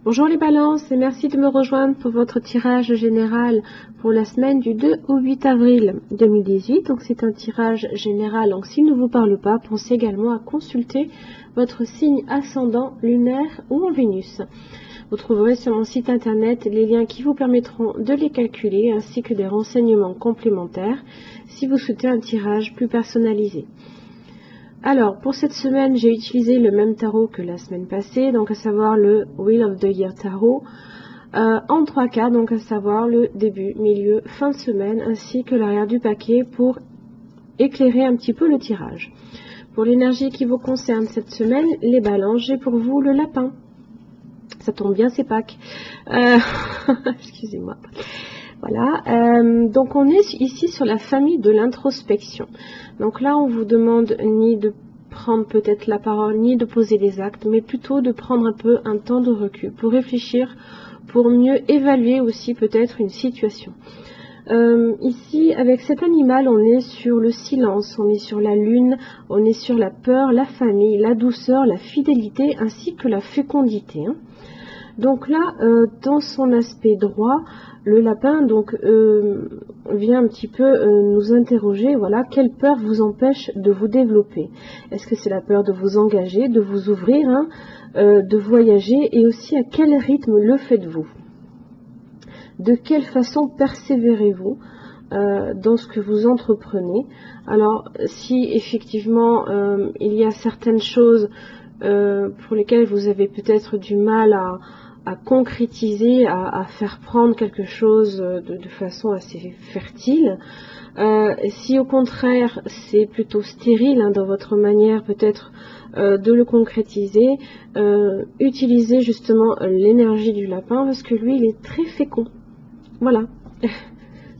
Bonjour les balances et merci de me rejoindre pour votre tirage général pour la semaine du 2 au 8 avril 2018. Donc c'est un tirage général, donc s'il ne vous parle pas, pensez également à consulter votre signe ascendant, lunaire ou en Vénus. Vous trouverez sur mon site internet les liens qui vous permettront de les calculer ainsi que des renseignements complémentaires si vous souhaitez un tirage plus personnalisé. Alors, pour cette semaine, j'ai utilisé le même tarot que la semaine passée, donc à savoir le Wheel of the Year Tarot, en 3 cartes, donc à savoir le début, milieu, fin de semaine, ainsi que l'arrière du paquet pour éclairer un petit peu le tirage. Pour l'énergie qui vous concerne cette semaine, les balances, j'ai pour vous le lapin. Ça tombe bien, c'est Pâques. Excusez-moi. Voilà, donc on est ici sur la famille de l'introspection. Donc là, on vous demande ni de prendre peut-être la parole, ni de poser des actes, mais plutôt de prendre un peu un temps de recul pour réfléchir, pour mieux évaluer aussi peut-être une situation. Ici, avec cet animal, on est sur le silence, on est sur la lune, on est sur la peur, la famille, la douceur, la fidélité, ainsi que la fécondité. Donc là, dans son aspect droit, le lapin donc vient un petit peu nous interroger, voilà, quelle peur vous empêche de vous développer? Est-ce que c'est la peur de vous engager, de vous ouvrir, de voyager, et aussi à quel rythme le faites-vous? De quelle façon persévérez-vous dans ce que vous entreprenez? Alors, si effectivement il y a certaines choses pour lesquelles vous avez peut-être du mal à concrétiser, à faire prendre quelque chose de façon assez fertile. Si au contraire c'est plutôt stérile dans votre manière peut-être de le concrétiser, utilisez justement l'énergie du lapin parce que lui il est très fécond. Voilà.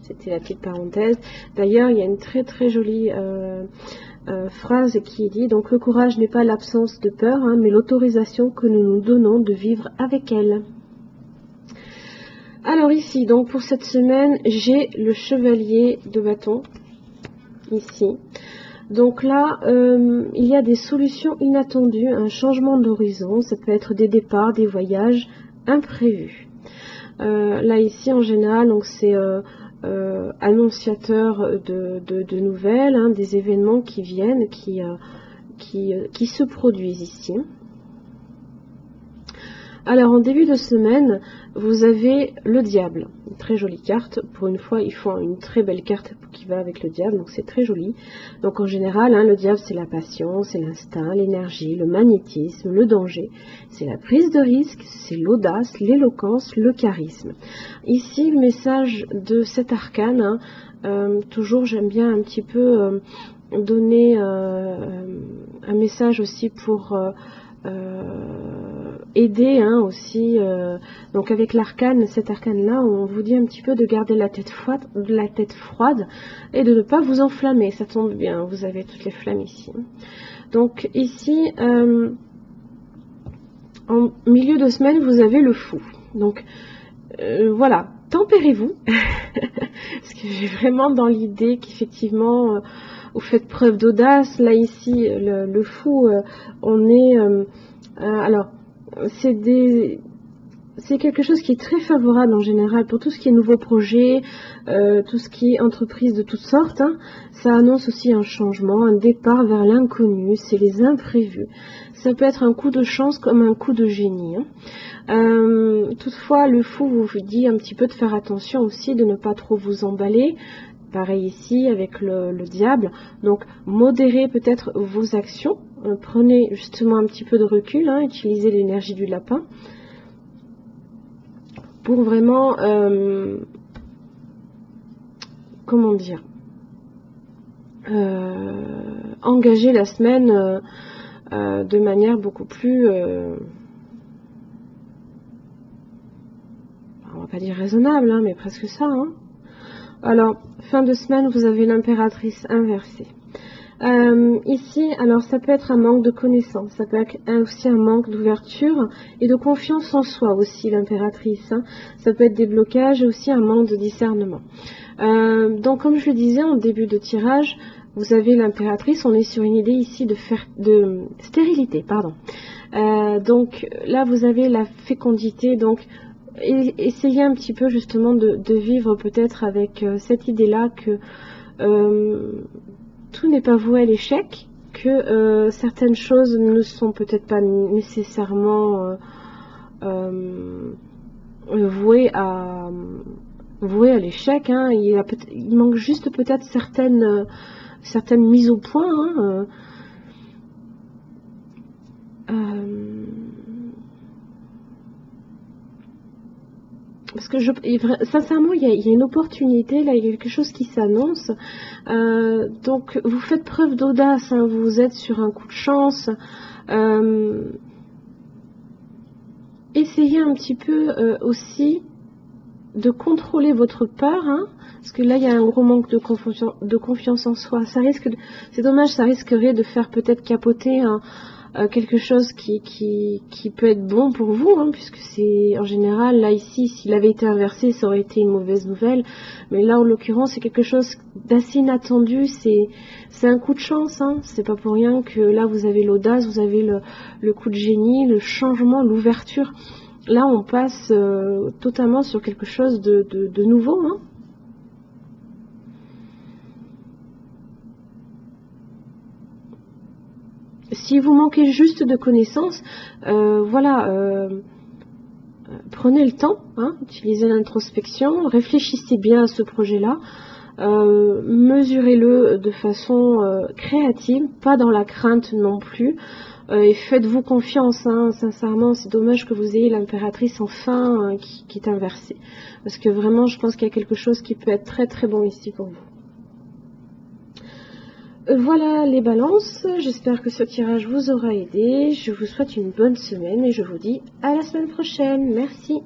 C'était la petite parenthèse. D'ailleurs il y a une très très jolie phrase qui dit donc le courage n'est pas l'absence de peur, mais l'autorisation que nous nous donnons de vivre avec elle. Alors ici donc pour cette semaine j'ai le chevalier de bâton ici. Donc là il y a des solutions inattendues, un changement d'horizon, ça peut être des départs, des voyages imprévus. Là ici en général donc c'est annonciateur de nouvelles, des événements qui viennent, qui se produisent ici. Alors en début de semaine, vous avez le diable, une très jolie carte. Pour une fois, ils font une très belle carte qui va avec le diable, donc c'est très joli. Donc en général, le diable c'est la passion, c'est l'instinct, l'énergie, le magnétisme, le danger, c'est la prise de risque, c'est l'audace, l'éloquence, le charisme. Ici, le message de cet arcane, toujours j'aime bien un petit peu donner un message aussi pour aider aussi, donc avec l'arcane, cet arcane là on vous dit un petit peu de garder la tête froide et de ne pas vous enflammer. Ça tombe bien, vous avez toutes les flammes ici. Donc ici en milieu de semaine vous avez le fou, donc voilà, tempérez-vous parce que j'ai vraiment dans l'idée qu'effectivement vous faites preuve d'audace. Là ici le fou, on est alors c'est quelque chose qui est très favorable en général pour tout ce qui est nouveaux projets, tout ce qui est entreprise de toutes sortes. Ça annonce aussi un changement, un départ vers l'inconnu, c'est les imprévus. Ça peut être un coup de chance comme un coup de génie. Toutefois, le fou vous dit un petit peu de faire attention aussi, de ne pas trop vous emballer. Pareil ici avec le diable, donc modérez peut-être vos actions, prenez justement un petit peu de recul, utilisez l'énergie du lapin pour vraiment, comment dire, engager la semaine de manière beaucoup plus, on va pas dire raisonnable, mais presque ça. Alors, fin de semaine, vous avez l'impératrice inversée. Ici, alors ça peut être un manque de connaissance, ça peut être aussi un manque d'ouverture et de confiance en soi aussi, l'impératrice. Ça peut être des blocages et aussi un manque de discernement. Donc comme je le disais en début de tirage, vous avez l'impératrice, on est sur une idée ici de stérilité, pardon. Donc là, vous avez la fécondité. Donc, essayez un petit peu justement de vivre peut-être avec cette idée-là que tout n'est pas voué à l'échec, que certaines choses ne sont peut-être pas nécessairement vouées à l'échec. Hein. Il manque juste peut-être certaines mises au point. Hein. Parce que sincèrement, il y a une opportunité, là, il y a quelque chose qui s'annonce. Donc, vous faites preuve d'audace, hein, vous êtes sur un coup de chance. Essayez un petit peu aussi de contrôler votre peur, hein, parce que là, il y a un gros manque de confiance en soi. C'est dommage, ça risquerait de faire peut-être capoter quelque chose qui peut être bon pour vous, hein, puisque c'est en général, là ici, s'il avait été inversé, ça aurait été une mauvaise nouvelle, mais là en l'occurrence c'est quelque chose d'assez inattendu, c'est un coup de chance, hein. C'est pas pour rien que là vous avez l'audace, vous avez le coup de génie, le changement, l'ouverture. Là on passe totalement sur quelque chose de nouveau, hein. Si vous manquez juste de connaissances, prenez le temps, hein, utilisez l'introspection, réfléchissez bien à ce projet-là, mesurez-le de façon créative, pas dans la crainte non plus, et faites-vous confiance, hein, sincèrement, c'est dommage que vous ayez l'impératrice enfin qui est inversée, parce que vraiment je pense qu'il y a quelque chose qui peut être très très bon ici pour vous. Voilà les balances, j'espère que ce tirage vous aura aidé, je vous souhaite une bonne semaine et je vous dis à la semaine prochaine, merci.